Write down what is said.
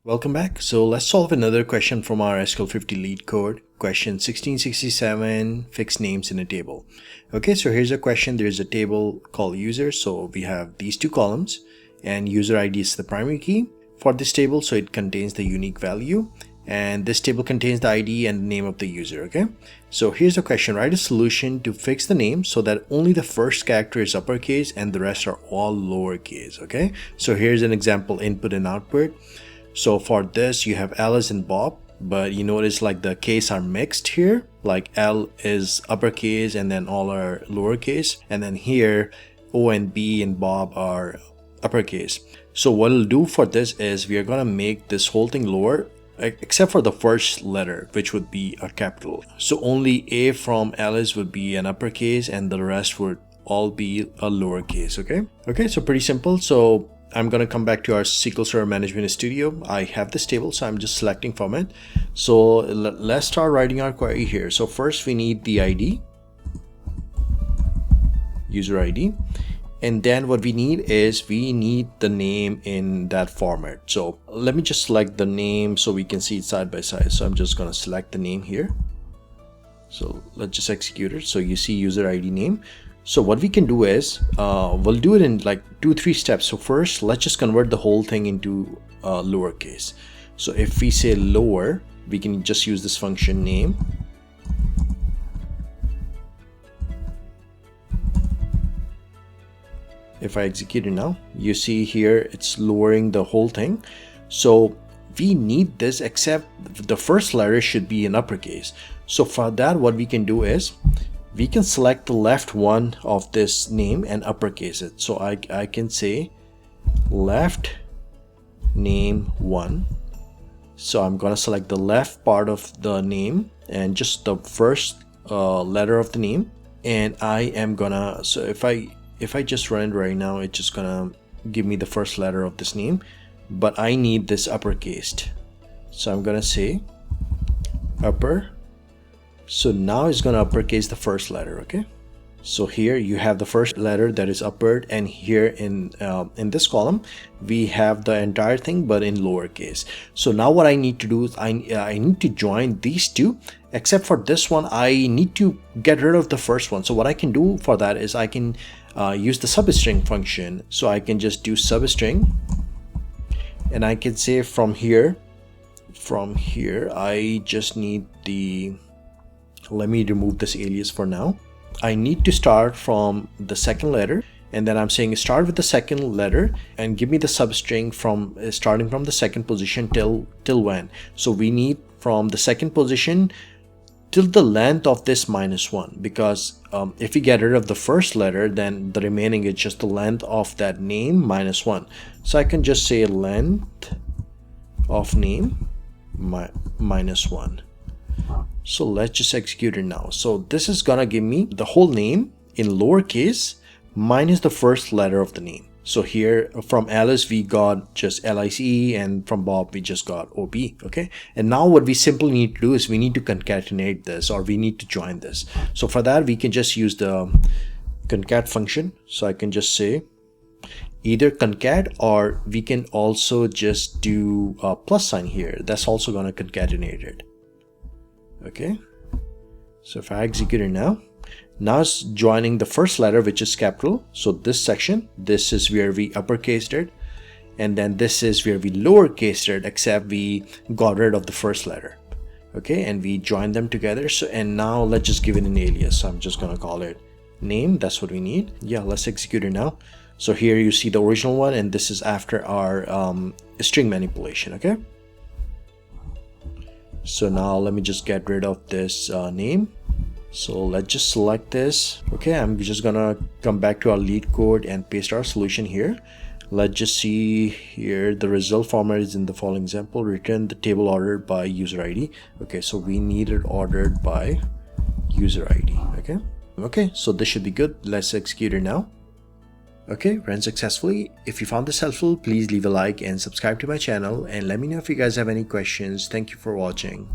Welcome back. So let's solve another question from our SQL 50 lead code. Question 1667, fixed names in a table. Okay, so here's a question. There's a table called user. So we have these two columns and user ID is the primary key for this table. So it contains the unique value and this table contains the ID and the name of the user. Okay, so here's a question. Write a solution to fix the name so that only the first character is uppercase and the rest are all lowercase. Okay, so here's an example input and output. So for this you have Alice and Bob, but you notice like the case are mixed here, like L is uppercase and then all are lowercase, and then here O and B and Bob are uppercase. So what we'll do for this is we are gonna make this whole thing lower except for the first letter, which would be a capital. So only A from Alice would be an uppercase and the rest would all be a lowercase. Okay, so pretty simple. So I'm going to come back to our SQL Server Management Studio. I have this table, so I'm just selecting from it. So let's start writing our query here. So first we need the ID, user ID. And then what we need is we need the name in that format. So let me just select the name so we can see it side by side. So I'm just going to select the name here. So let's just execute it. So you see user ID name. So what we can do is we'll do it in like 2-3 steps. So first let's just convert the whole thing into lowercase. So if we say lower, we can just use this function name. If I execute it now, you see here it's lowering the whole thing. So we need this, except the first letter should be in uppercase. So for that, what we can do is we can select the left one of this name and uppercase it. So I can say left name 1. So I'm gonna select the left part of the name and just the first letter of the name, and I am gonna, so if I just run it right now, it's just gonna give me the first letter of this name, but I need this uppercased. So I'm gonna say upper. So now it's going to uppercase the first letter. Okay, so here you have the first letter that is upward, and here in this column we have the entire thing but in lowercase. So now what I need to do is I need to join these two, except for this one I need to get rid of the first one. So what I can do for that is I can use the substring function. So I can just do substring, and I can say from here I just need the, let me remove this alias for now. I need to start from the second letter, and then I'm saying start with the second letter and give me the substring from starting from the second position till when. So we need from the second position till the length of this -1, because if we get rid of the first letter, then the remaining is just the length of that name -1. So I can just say length of name -1. So let's just execute it now. So this is gonna give me the whole name in lowercase minus the first letter of the name. So here from Alice we got just LICE, and from Bob we just got OB. Okay, and now what we simply need to do is we need to concatenate this, or we need to join this. So for that we can just use the concat function. So I can just say either concat, or we can also just do a plus sign here. That's also gonna concatenate it. Okay, so if I execute it now it's joining the first letter, which is capital. So this section, this is where we uppercased it, and then this is where we lowercased it, except we got rid of the first letter. Okay, and we joined them together. So, and now let's just give it an alias. So I'm just gonna call it name. That's what we need. Yeah, let's execute it now. So here you see the original one, and this is after our string manipulation. Okay, so now let me just get rid of this name. So let's just select this. Okay, I'm just gonna come back to our lead code and paste our solution here. Let's just see here, the result format is in the following example: return the table ordered by user ID. Okay, so we need it ordered by user ID. Okay, so this should be good. Let's execute it now. Okay, ran successfully. If you found this helpful, please leave a like and subscribe to my channel, and let me know if you guys have any questions. Thank you for watching.